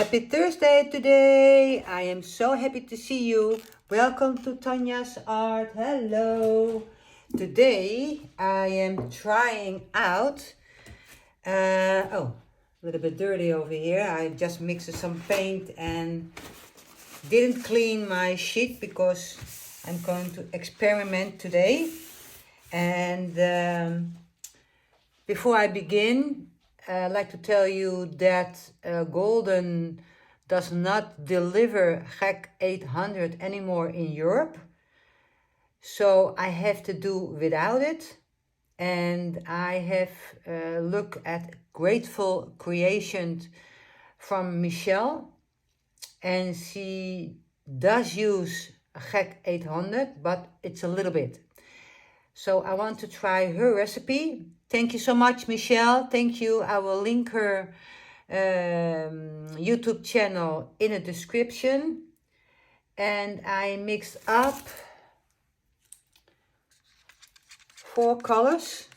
Happy Thursday today. I am so happy to see you. Welcome to Tanja's Art. Hello. Today I am trying out, a little bit dirty over here. I just mixed some paint and didn't clean my sheet because I'm going to experiment today. And before I begin, I'd like to tell you that Golden does not deliver GAC 800 anymore in Europe. So I have to do without it. And I have looked at Grateful Creations from Michelle. And she does use GAC 800, but it's a little bit. So I want to try her recipe. Thank you so much, Michelle. Thank you. I will link her YouTube channel in the description. And I mixed up 4 colors.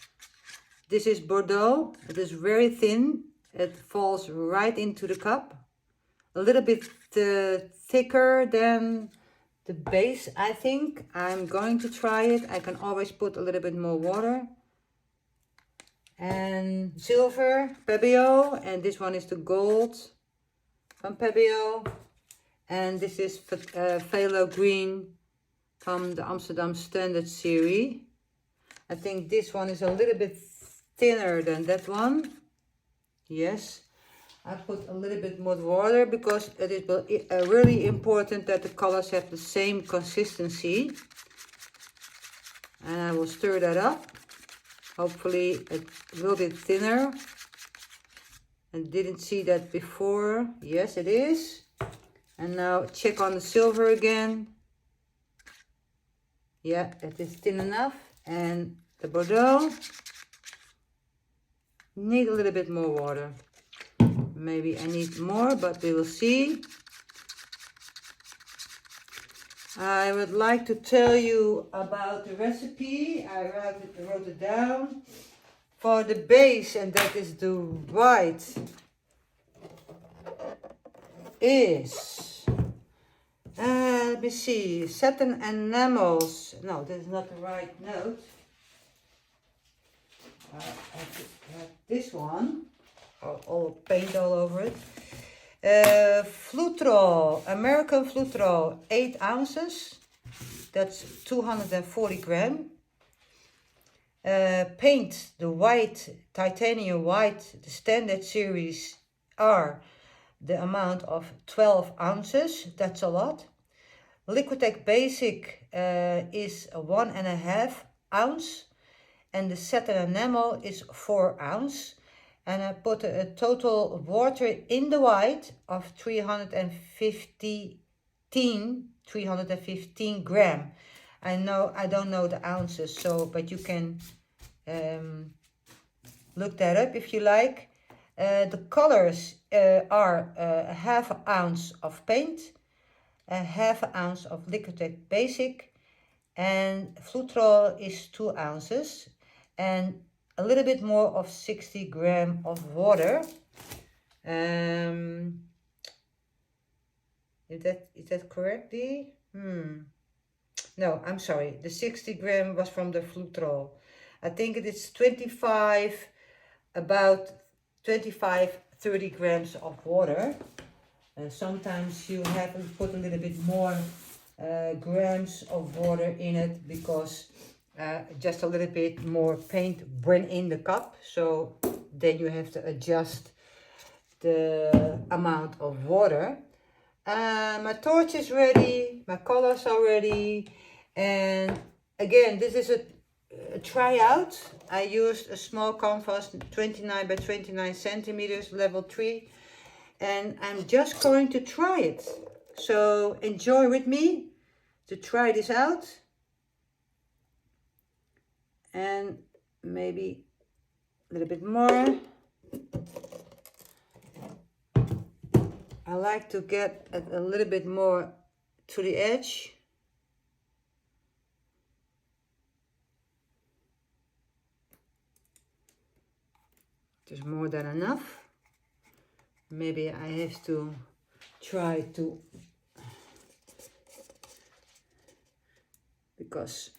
This is Bordeaux. It is very thin. It falls right into the cup. A little bit thicker than the base, I think. I'm going to try it. I can always put a little bit more water. And silver, Pebeo, and this one is the gold from Pebeo. And this is phthalo green from the Amsterdam Standard series. I think this one is a little bit thinner than that one. Yes. I put a little bit more water because it is really important that the colors have the same consistency. And I will stir that up. Hopefully a little bit thinner. I didn't see that before. Yes, it is. And now check on the silver again. Yeah, it is thin enough. And the Bordeaux. Need a little bit more water. Maybe I need more, but we will see. I would like to tell you about the recipe. I wrote it down. For the base, and that is the white, is, let me see, satin enamels. No, this is not the right note. I have this one. All paint all over it. Flutrol, American Flutrol, 8 ounces. That's 240 grams. Paint, the white, titanium white, the standard series are the amount of 12 ounces. That's a lot. Liquitex Basic is 1.5 ounce. And the satin enamel is 4 ounce. And I put a total water in the white of 315 gram. I don't know the ounces, but you can look that up if you like. The colors are a half ounce of paint, a half ounce of Liquitex Basic, and Flutrol is 2 ounces, and a little bit more of 60 grams of water. Is that correctly? No, I'm sorry. The 60 grams was from the Flutrol. I think it is about 30 grams of water. Sometimes you have to put a little bit more grams of water in it because just a little bit more paint went in the cup, so then you have to adjust the amount of water. My torch is ready, my colors are ready, and again, this is a tryout. I used a small canvas, 29 by 29 centimeters, level 3, and I'm just going to try it. So enjoy with me to try this out. And maybe a little bit more. I like to get a little bit more to the edge. There's more than enough. Maybe I have to try to, because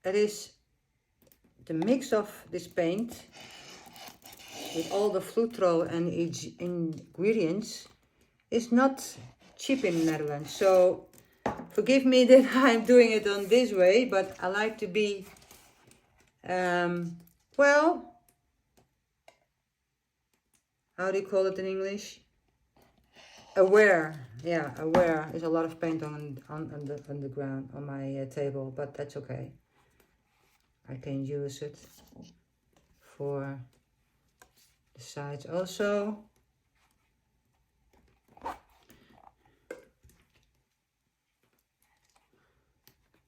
it is the mix of this paint with all the Flutro and its ingredients is not cheap in the Netherlands. So forgive me that I'm doing it on this way, but I like to be, well, how do you call it in English? Aware. Yeah, aware. There's a lot of paint on the ground on my table, but that's okay. I can use it for the sides also.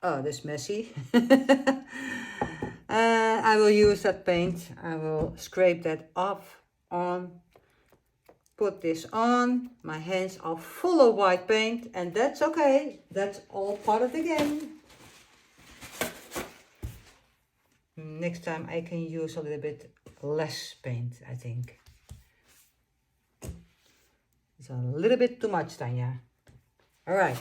Oh, that's messy. I will use that paint. I will scrape that off on, put this on. My hands are full of white paint, and that's okay. That's all part of the game. Next time I can use a little bit less paint, I think. It's a little bit too much, Tanja. All right.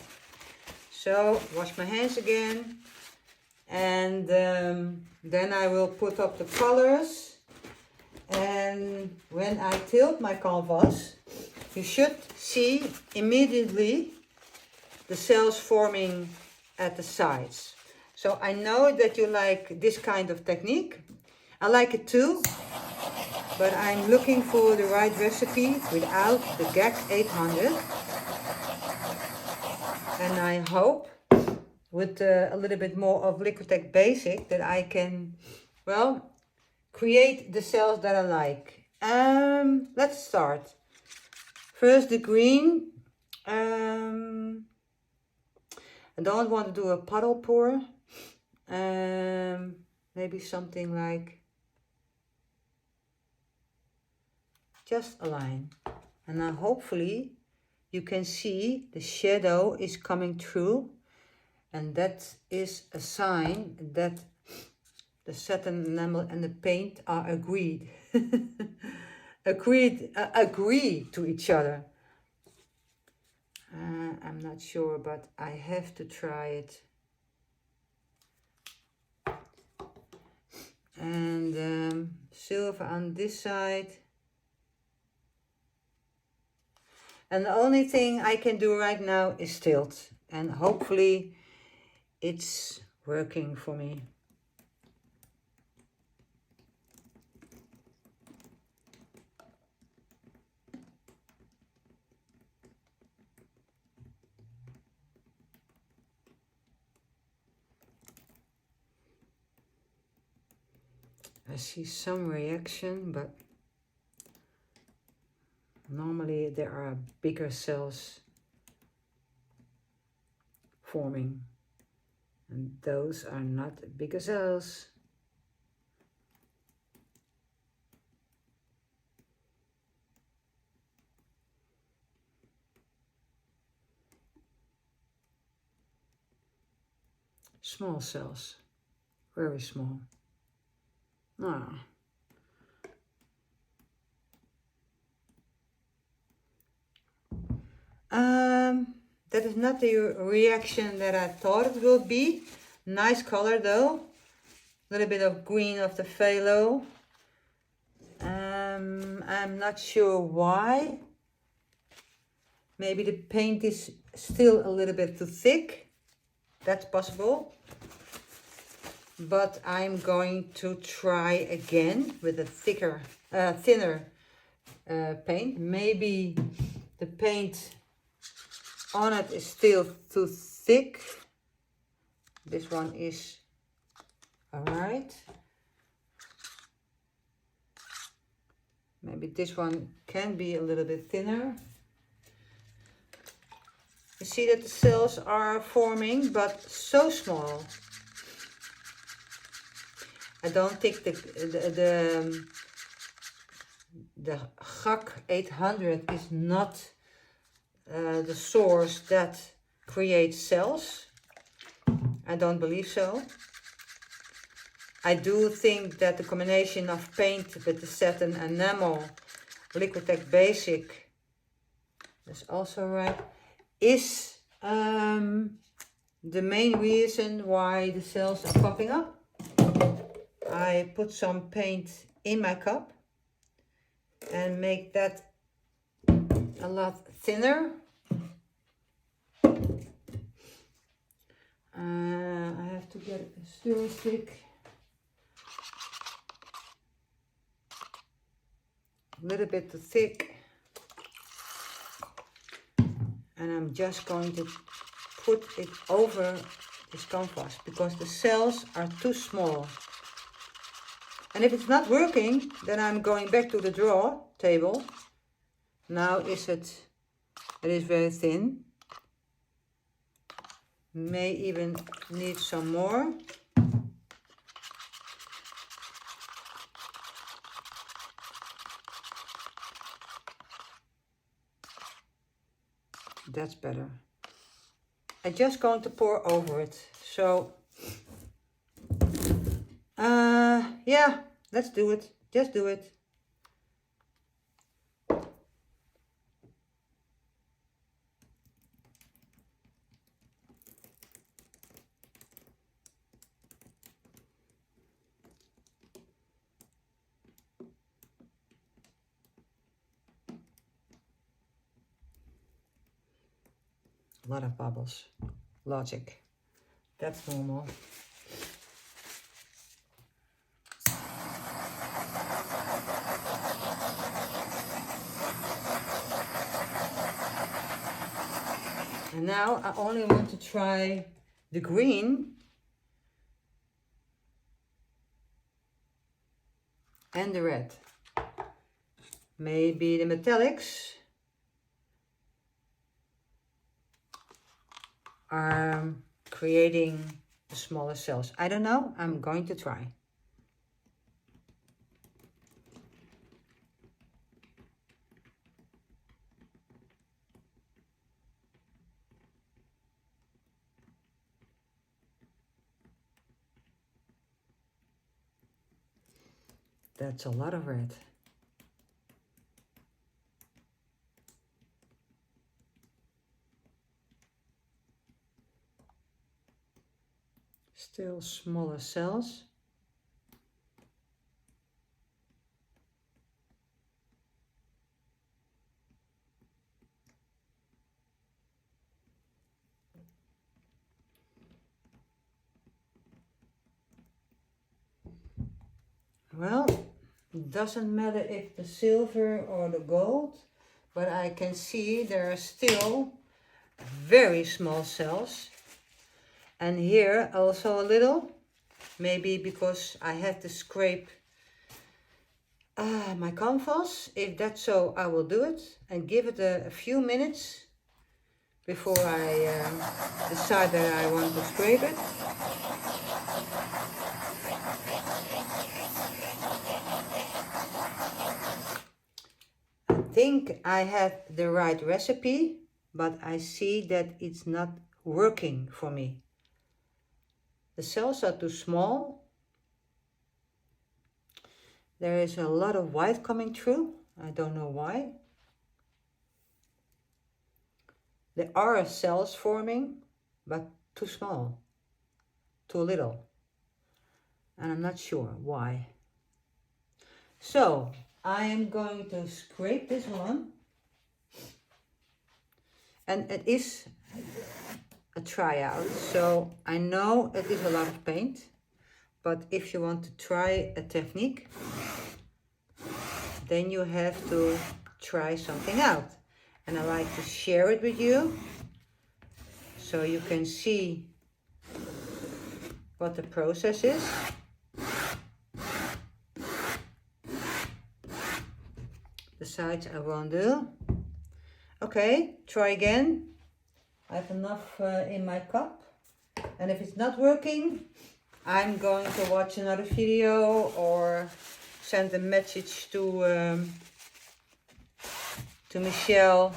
So wash my hands again, and then I will put up the colors. And when I tilt my canvas, you should see immediately the cells forming at the sides. So I know that you like this kind of technique. I like it too, but I'm looking for the right recipe without the GAC 800. And I hope with a little bit more of Liquitex Basic that I can, well, create the cells that I like. Let's start. First the green. I don't want to do a puddle pour. Maybe something like just a line. And now hopefully you can see the shadow is coming through, and that is a sign that the satin enamel and the paint are agreed. Agree to each other. I'm not sure, but I have to try it. And silver on this side. And the only thing I can do right now is tilt. And hopefully it's working for me. I see some reaction, but normally there are bigger cells forming, and those are not bigger cells. Small cells, very small. Ah. That is not the reaction that I thought it would be. Nice color though. A little bit of green of the phthalo. I'm not sure why. Maybe the paint is still a little bit too thick. That's possible. But I'm going to try again with a thinner paint. Maybe the paint on it is still too thick. This one is alright. Maybe this one can be a little bit thinner. You see that the cells are forming, but so small. I don't think the GAC 800 is not the source that creates cells. I don't believe so. I do think that the combination of paint with the satin enamel, Liquitex Basic, is also right. is the main reason why the cells are popping up. I put some paint in my cup and make that a lot thinner. I have to get a stirring stick. A little bit too thick. And I'm just going to put it over this canvas because the cells are too small. And if it's not working, then I'm going back to the draw table. Now it is very thin. May even need some more. That's better. I'm just going to pour over it. So, yeah, let's do it. Just do it. A lot of bubbles. Logic. That's normal. And now I only want to try the green and the red. Maybe the metallics are creating smaller cells. I don't know. I'm going to try. That's a lot of red. Still smaller cells. Well, it doesn't matter if the silver or the gold, but I can see there are still very small cells. And here also a little, maybe because I have to scrape my canvas. If that's so, I will do it and give it a few minutes before I decide that I want to scrape it. I think I have the right recipe, but I see that it's not working for me. The cells are too small. There is a lot of white coming through. I don't know why. There are cells forming, but too small, too little. And I'm not sure why. So I am going to scrape this one. And it is a tryout, so I know it is a lot of paint. But if you want to try a technique, then you have to try something out. And I like to share it with you so you can see what the process is. The sides I won't do. Okay, try again. I have enough in my cup. And if it's not working, I'm going to watch another video or send a message to Michelle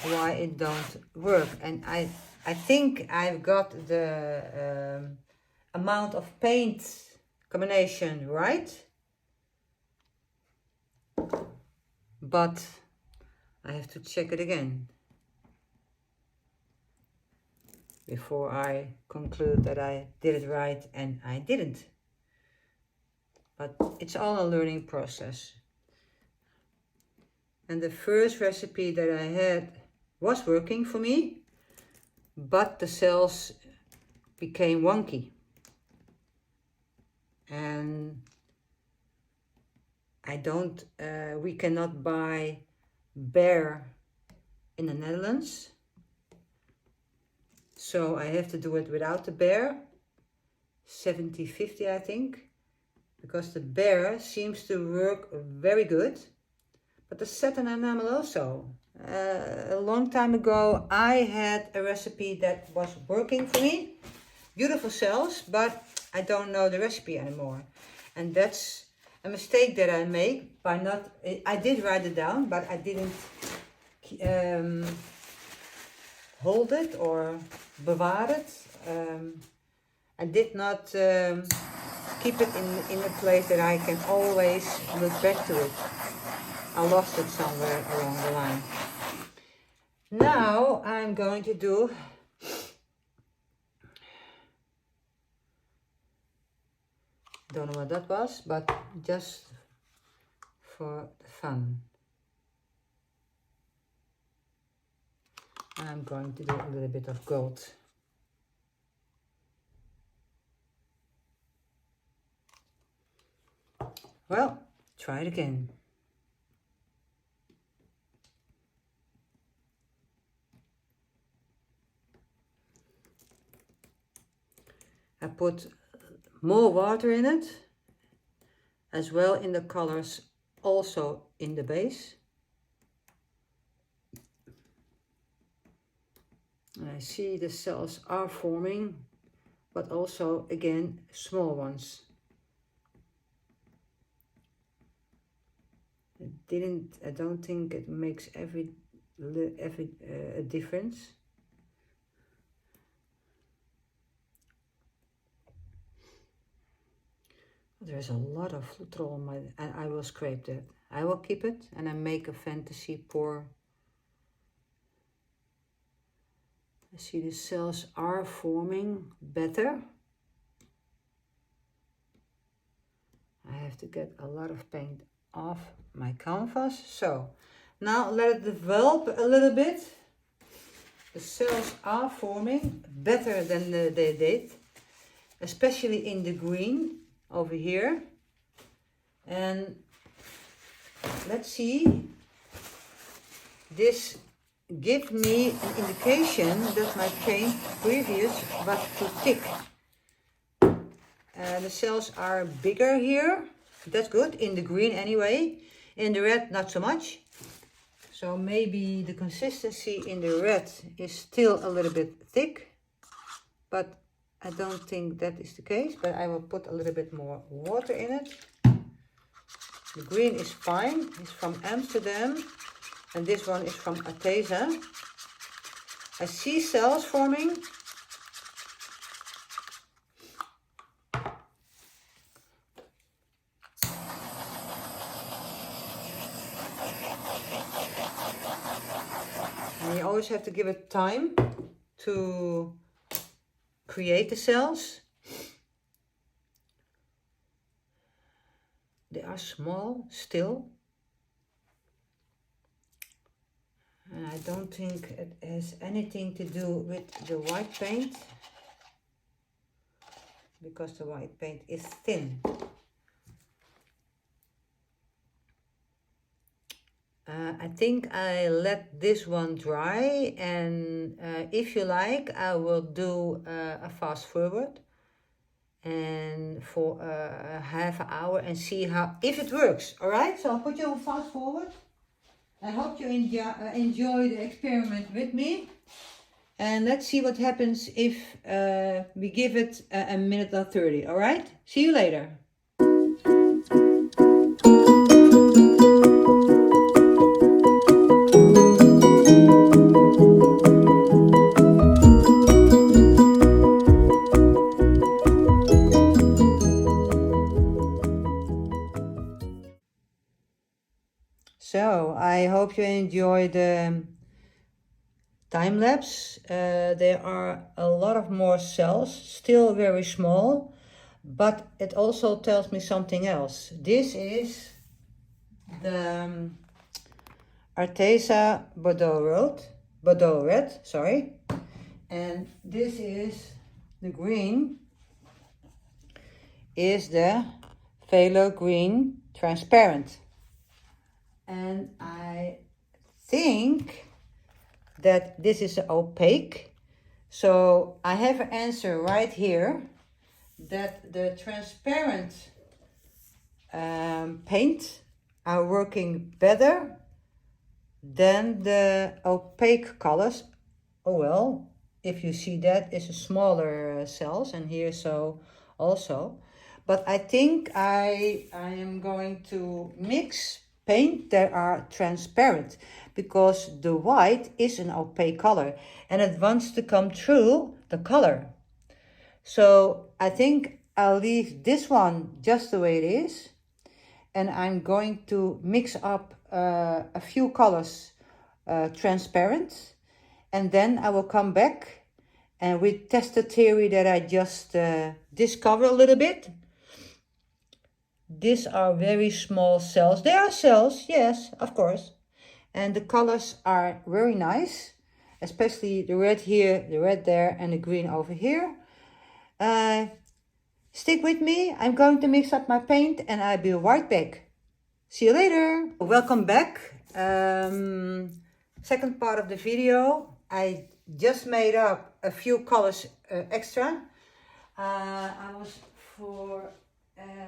why it don't work. And I think I've got the amount of paint combination right, but I have to check it again. before I conclude that I did it right and I didn't. But it's all a learning process. And the first recipe that I had was working for me, but the cells became wonky. And we cannot buy bear in the Netherlands. So I have to do it without the bear, 70-50 I think, because the bear seems to work very good, but the satin enamel also. A long time ago I had a recipe that was working for me, beautiful cells, but I don't know the recipe anymore. And that's a mistake that I make by not, I did write it down, but I didn't hold it or bewaar it. I did not keep it in a place that I can always look back to it. I lost it somewhere along the line. Now I'm going to do don't know what that was, but just for fun. I'm going to do a little bit of gold. Well, try it again. I put more water in it, as well in the colors, also in the base. And I see the cells are forming, but also again small ones. I don't think it makes every difference. There's a lot of flutter on my, and I will scrape that. I will keep it and I make a fantasy pour. I see the cells are forming better. I have to get a lot of paint off my canvas. So now let it develop a little bit. The cells are forming better than they did, especially in the green over here. And let's see, this gives me an indication that my paint previous was too thick. The cells are bigger here, that's good, in the green anyway. In the red not so much, so maybe the consistency in the red is still a little bit thick, but I don't think that is the case. But I will put a little bit more water in it. The green is fine, it's from Amsterdam, and this one is from Arteza. I see cells forming. And you always have to give it time to create the cells. They are small still. And I don't think it has anything to do with the white paint, because the white paint is thin. I think I let this one dry, and if you like, I will do a fast forward and for a half an hour and see if it works. All right, so I'll put you on fast forward. I hope you enjoy the experiment with me, and let's see what happens if we give it a minute or 30. All right, see you later. So I hope you enjoyed the time lapse. There are a lot of more cells, still very small, but it also tells me something else. This is the Arteza Bordeaux Red, sorry. And this is the green, is the Phthalo Green Transparent. And I think that this is opaque. So I have an answer right here that the transparent paint are working better than the opaque colors. Oh well, if you see that is a smaller cells, and here so also. But I think I am going to mix paint that are transparent, because the white is an opaque color and it wants to come through the color. So I think I'll leave this one just the way it is, and I'm going to mix up a few colors transparent, and then I will come back and we test the theory that I just discovered a little bit. These are very small cells. They are cells, yes, of course. And the colors are very nice, especially the red here, the red there, and the green over here. Stick with me. I'm going to mix up my paint and I'll be right back. See you later. Welcome back. Second part of the video. I just made up a few colors extra. I was for...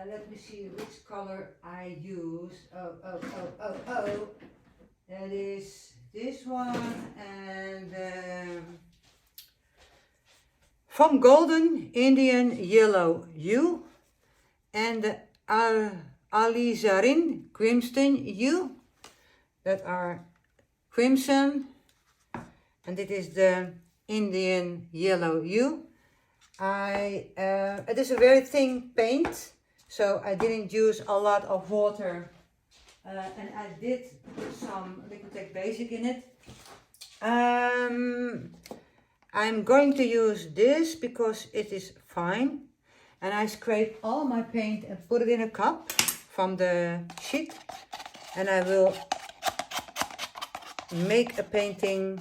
let me see which color I used. Oh. That is this one, and from Golden Indian Yellow Hue and the alizarin Crimson Hue, that are crimson, and it is the Indian Yellow Hue. It is a very thin paint, so I didn't use a lot of water, and I did put some Liquitex Basic in it. I'm going to use this because it is fine, and I scrape all my paint and put it in a cup from the sheet, and I will make a painting,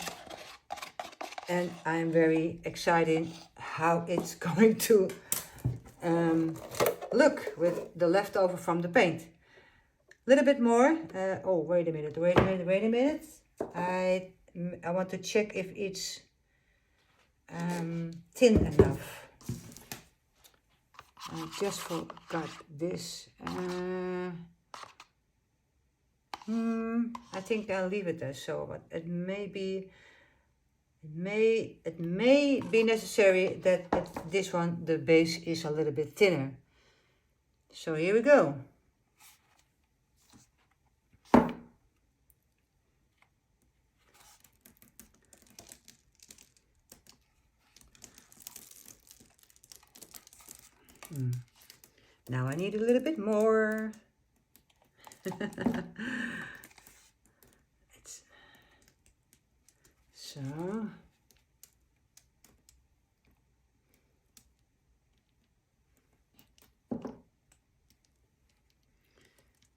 and I'm very excited how it's going to look with the leftover from the paint. A little bit more. Oh, wait a minute. I want to check if it's thin enough. I just forgot this. I think I'll leave it as so, but it may be necessary that this one, the base, is a little bit thinner. So here we go. Now I need a little bit more. So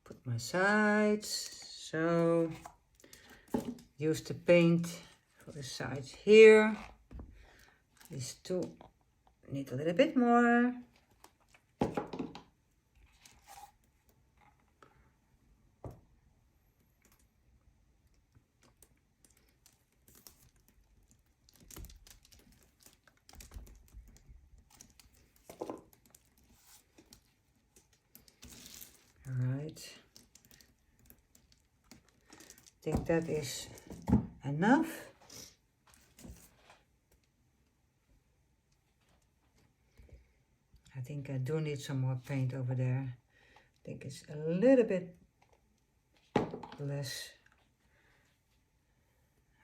put my sides. So use the paint for the sides here. These two need a little bit more. I think that is enough. I think I do need some more paint over there. I think it's a little bit less.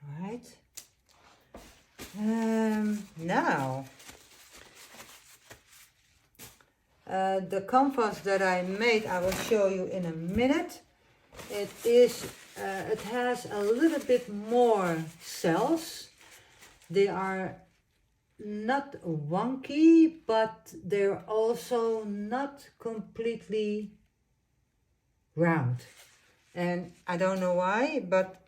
All right. Now the canvas that I made, I will show you in a minute. It has a little bit more cells, They are not wonky, but they're also not completely round. And I don't know why, but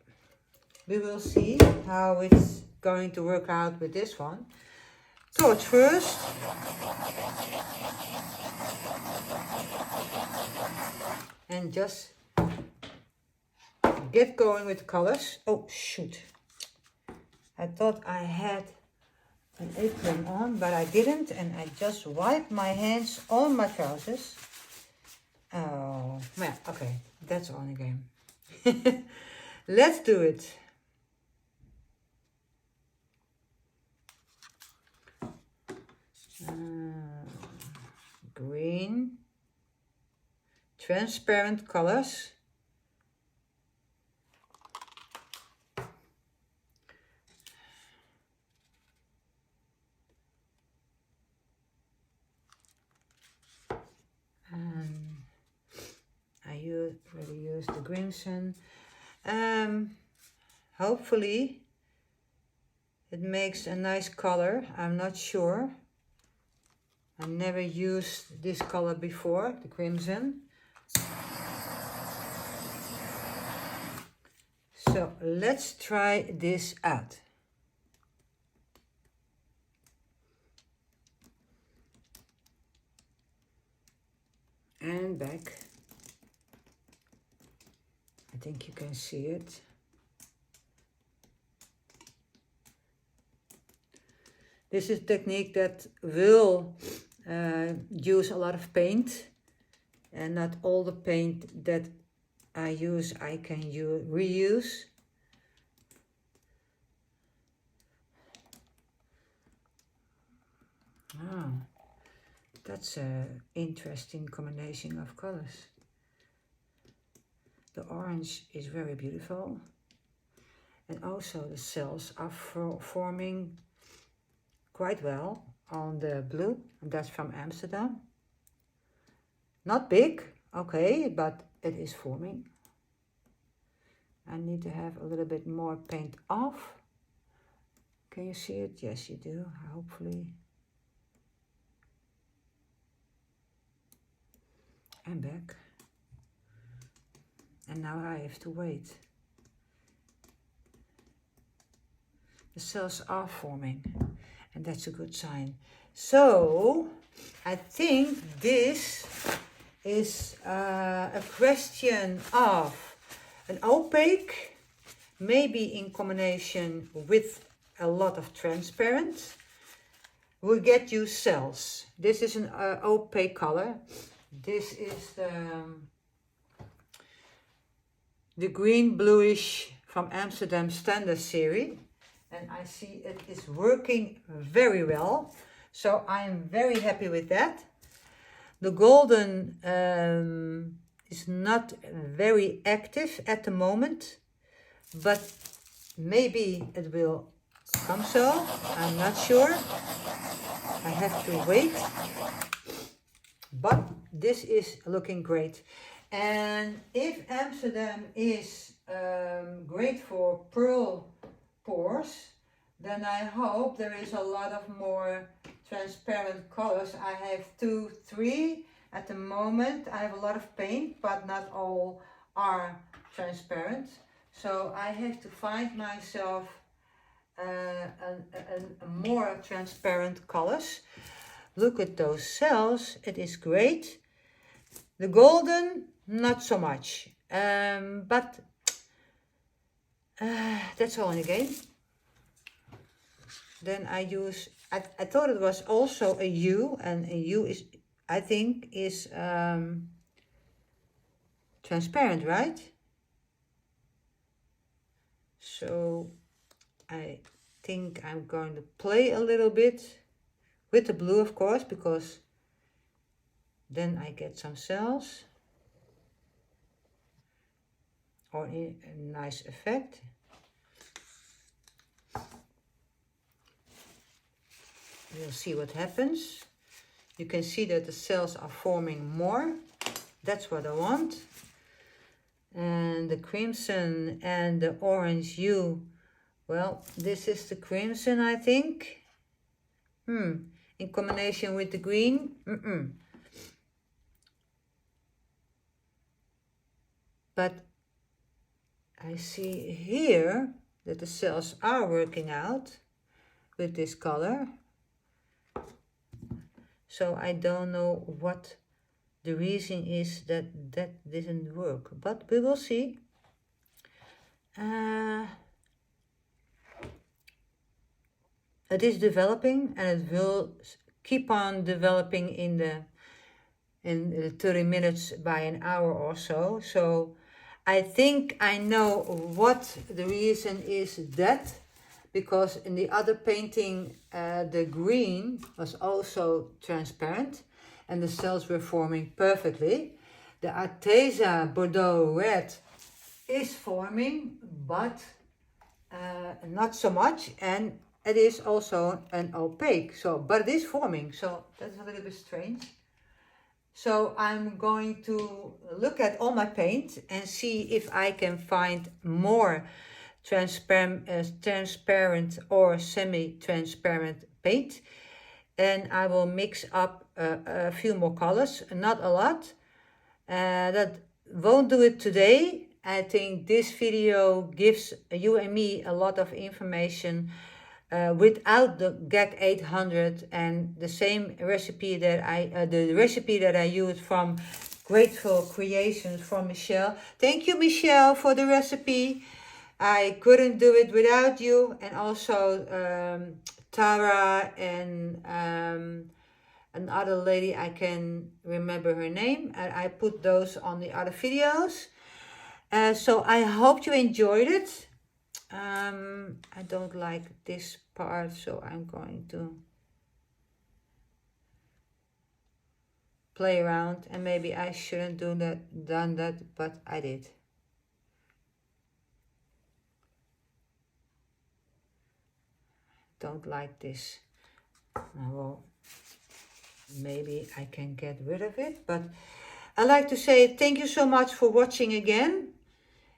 we will see how it's going to work out with this one. Torch first. And just get going with colors. Oh shoot, I thought I had an apron on, but I didn't, and I just wiped my hands on my trousers. Oh yeah, okay, that's on again. Let's do it. Green, transparent colors. I already used the crimson. Hopefully it makes a nice color. I'm not sure. I never used this color before, the crimson. So let's try this out. And back. I think you can see it. This is a technique that will use a lot of paint, and not all the paint that I use I can reuse. Ah, that's an interesting combination of colors. The orange is very beautiful, and also the cells are forming quite well on the blue, and that's from Amsterdam. Not big, okay, but it is forming. I need to have a little bit more paint off. Can you see it? Yes, you do, hopefully. And back. And now I have to wait. The cells are forming, and that's a good sign. So I think this is a question of an opaque, maybe in combination with a lot of transparent, will get you cells. This is an opaque color. This is the green bluish from Amsterdam Standard series, and I see it is working very well, so I am very happy with that. The golden is not very active at the moment, but maybe it will come so. I'm not sure. I have to wait, but this is looking great. And if Amsterdam is great for pearl pours, then I hope there is a lot of more transparent colors. I have 2, 3 at the moment. I have a lot of paint, but not all are transparent. So I have to find myself a more transparent colors. Look at those cells, it is great. The golden, not so much, but that's all in the game. Then I use, I thought it was also a U, and a U is, I think, is transparent, right? So I think I'm going to play a little bit with the blue, of course, because then I get some cells or a nice effect. We'll see what happens. You can see that the cells are forming more. That's what I want. And the crimson and the orange hue Well, this is the crimson, I think. In combination with the green. But I see here that the cells are working out with this color. So I don't know what the reason is that that didn't work, but we will see. It is developing, and it will keep on developing in the 30 minutes by an hour or so. So I think I know what the reason is, that because in the other painting the green was also transparent and the cells were forming perfectly. The Arteza Bordeaux red is forming, but not so much, and it is also an opaque, so but it is forming, so that's a little bit strange. So I'm going to look at all my paint and see if I can find more transparent or semi-transparent paint, and I will mix up a few more colors, not a lot. That won't do it today. I think this video gives you and me a lot of information without the GAC 800 and the same recipe that I used from Grateful Creations from Michelle. Thank you, Michelle, for the recipe. I couldn't do it without you, and also Tara and another lady, I can remember her name. I put those on the other videos. So I hope you enjoyed it. I don't like this part, so I'm going to play around, and maybe I shouldn't done that, but I did. Don't like this. Well, maybe I can get rid of it, but I like to say thank you so much for watching again,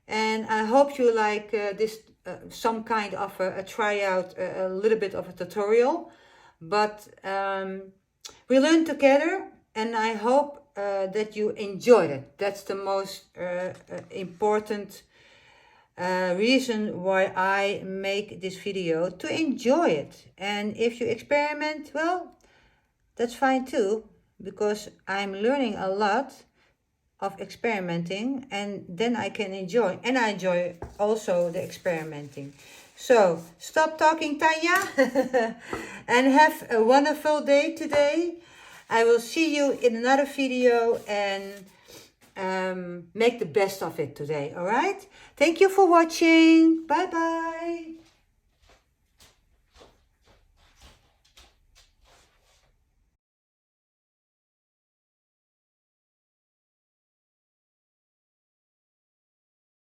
and I hope you like this some kind of a tryout, a little bit of a tutorial, but we learned together, and I hope that you enjoyed it. That's the most important reason why I make this video, to enjoy it. And if you experiment, well, that's fine too, because I'm learning a lot of experimenting, and then I can enjoy, and I enjoy also the experimenting. So stop talking, Tanja, and have a wonderful day today. I will see you in another video, and make the best of it today. All right, thank you for watching. Bye bye.